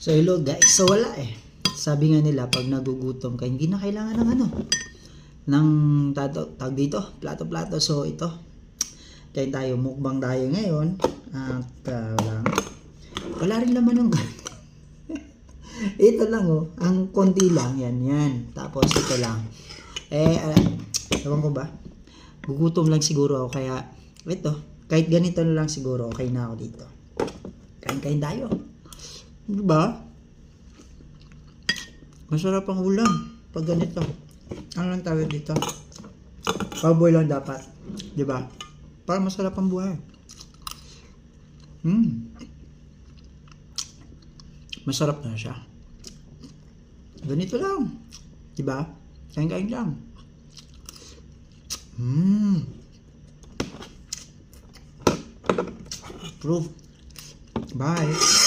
So hello guys, so wala eh. Sabi nga nila pag nagugutom ka, hindi na kailangan ng ng tag dito, plato-plato. So ito, kain tayo, mukbang tayo ngayon. At wala rin laman ng ito lang oh, ang konti lang, yan. Tapos ito lang. Ewan ko ba, gugutom lang siguro ako, kaya ito, kahit ganito na lang siguro, okay na ako dito. Kain tayo. Diba? Masarap ang ulam pag ganito. Ano lang tawag dito? Paboy lang dapat. Diba? Para masarap ang buhay. Masarap na siya. Ganito lang. Diba? Kain lang. Proof. Bye.